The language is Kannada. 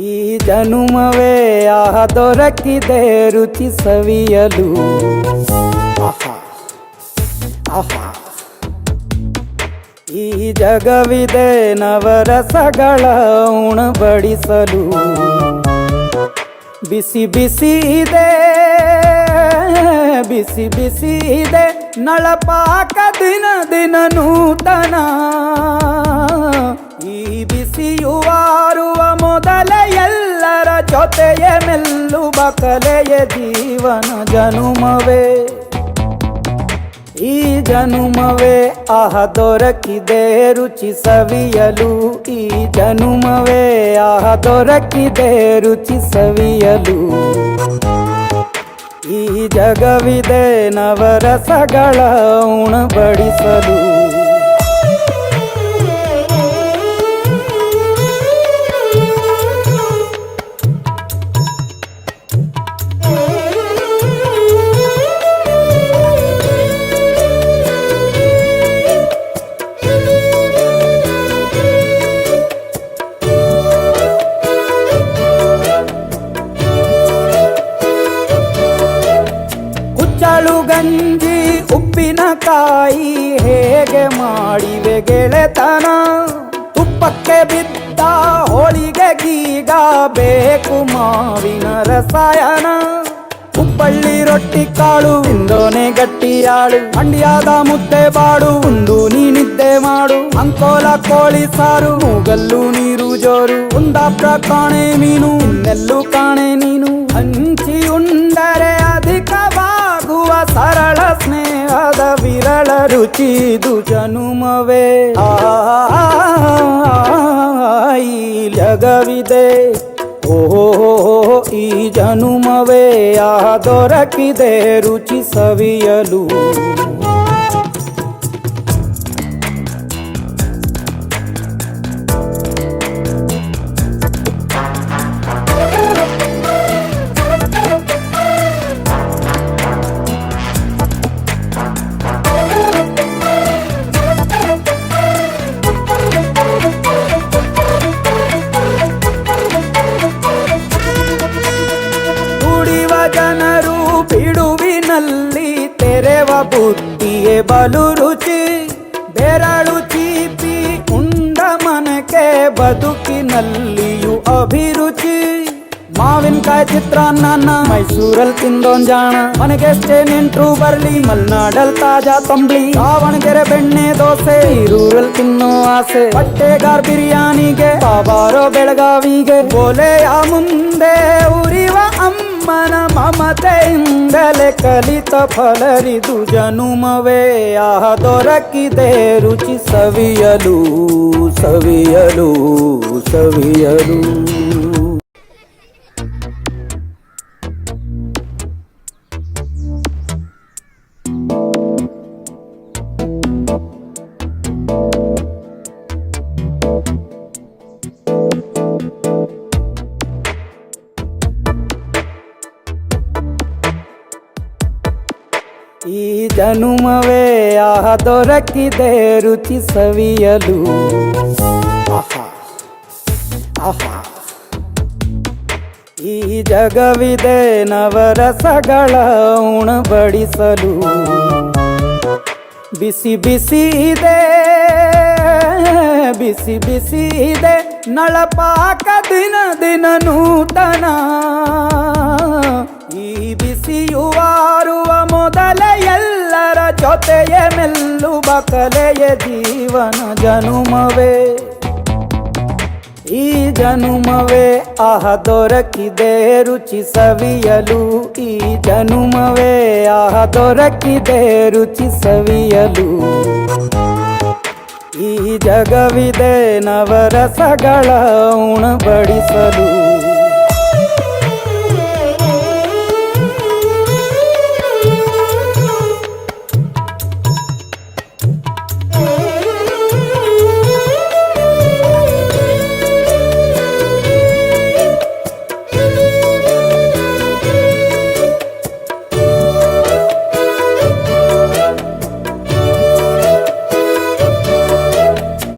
ಈ ಜನುಮವೇ ದೊರಕಿದೆ ರುಚಿ ಸವಿಯಲು. ಆಹಾ ಆಹಾ ಈ ಜಗವಿದೆ ನವರಸಗಳ ಉಣಬಡಿಸಲು. ಬಿಸಿ ಬಿಸಿ ಇದೆ ಬಿಸಿ ಬಿಸಿ ಇದೆ ನಳಪಾಕ ದಿನ ದಿನ ನೂತನ. ಈ ಬಿಸಿಯುವಾರುವ ಮೊದಲೇ ಎಲ್ಲರ ಜೊತೆಯೇ ಮೆಲ್ಲುವ ಕಲೆಯ ಜೀವನ ಜನುಮವೇ. ಈ ಜನುಮವೇ ದೊರಕಿದೆ ರುಚಿ ಸವಿಯಲು. ಈ ಜನುಮವೇ ದೊರಕಿದೆ ರುಚಿ ಸವಿಯಲು. ಈ ಜಗವಿದೆ ನವರಸಗಳ ಉಣಬಡಿಸಲು. ಕುಚ್ಚಳು ಗಂಜಿ ಉಪ್ಪಿನಕಾಯಿ ಹೇಗೆ ಮಾಡಿವೆ ಗೆಳೆತನ. ತುಪ್ಪಕ್ಕೆ ಬಿದ್ದ ಹೋಳಿಗೆ ಗೀಗ ಬೇಕು ಮಾವಿನ ರಸಾಯನ. ಹುಬ್ಬಳ್ಳಿ ರೊಟ್ಟಿ ಕಾಳು ತಿಂದೋನೆ ಗಟ್ಟಿಯಾಳು. ಮಂಡ್ಯದ ಮುದ್ದೆ ಬಾಡು ಉಂಡು ನೀನಿದ್ದೆ ಮಾಡು. ಅಂಕೋಲ ಕೋಳಿ ಸಾರು ಮೂಗಲ್ಲು ನೀರು ಜೋರು. ಕುಂದಾಪುರ ಕಾಣೆ ಮೀನು ಇನ್ನೆಲ್ಲೂ ಕಾಣೆ ನೀನು. ಹಂಚಿ ಉಂಡರೆ ಅಧಿಕವಾಗುವ ಸರಳ ಸ್ನೇಹದ ವಿರಳ ರುಚಿದು ಜನುಮವೇ. ಈ ಜಗವಿದೆ ಓಹೋ ಈ ಜನುಮವೇ ದೊರಕಿದೆ ರುಚಿ ಸವಿಯಲು. ಜನರು ಬಿಡುವಿನಲ್ಲಿ ತೆರೆವ ಬುದ್ಧಿಯೇ ಬಲು ರುಚಿ. ಬೆರಳು ಚೀಪಿ ಉಂಡ ಮನಕ್ಕೆ ಬದುಕಿನಲ್ಲಿಯೂ ಅಭಿರುಚಿ. ಮಾವಿನಕಾಯಿ ಚಿತ್ರಾನ್ನ ಮೈಸೂರಲ್ಲಿ ತಿಂದೋನ್ ಜಾಣ. ಮನೆಗೆಷ್ಟೇ ನೆಂಟ್ರು ಬರ್ಲಿ ಮಲ್ನಾಡಲ್ ತಾಜಾ ತಂಬ್ಳಿ. ದಾವಣಗೆರೆ ಬೆಣ್ಣೆ ದೋಸೆ ಈರೂರಲ್ಲಿ ತಿನ್ನೋ ಆಸೆ. ಬಟ್ಟೆಗಾರ್ ಬಿರಿಯಾನಿಗೆ ಬಾಬಾರೋ ಬೆಳಗಾವಿಗೆ. ಬೋಲೆಯ ಮುಂದೆ ಉರಿವ ಅಮ್ಮನ ಮಮತೆಯಿಂದಲೇ ಕಲಿತ ಫಲರಿದು ಜನುಮವೇ ದೊರಕಿದೆ ರುಚಿ ಸವಿಯಲು ಸವಿಯಲು ಸವಿಯಲು. ಈ ಜನುಮವೇ ದೊರಕಿದೆ ರುಚಿ ಸವಿಯಲು. ಆಹಾ ಆಹಾ ಈ ಜಗವಿದೆ ನವರಸಗಳ ಉಣಬಡಿಸಲು. ಬಿಸಿ ಬಿಸಿ ಇದೆ ಬಿಸಿ ಬಿಸಿ ಇದೆ ನಳಪಾಕ ದಿನ ದಿನ ನೂತನ. ಈ ಬಿಸಿಯುವಾರುವ ಮೊದಲೇ ಎಲ್ಲರ ಜೊತೆಯೇ ಮೆಲ್ಲುವ ಕಲೆಯ ಜೀವನ ಜನುಮವೇ. ಈ ಜನುಮವೇ ದೊರಕಿದೆ ರುಚಿ ಸವಿಯಲು. ಈ ಜನುಮವೇ ದೊರಕಿದೆ ರುಚಿ ಸವಿಯಲು. ಈ ಜಗವಿದೆ ನವರಸಗಳ ಉಣಬಡಿಸಲು.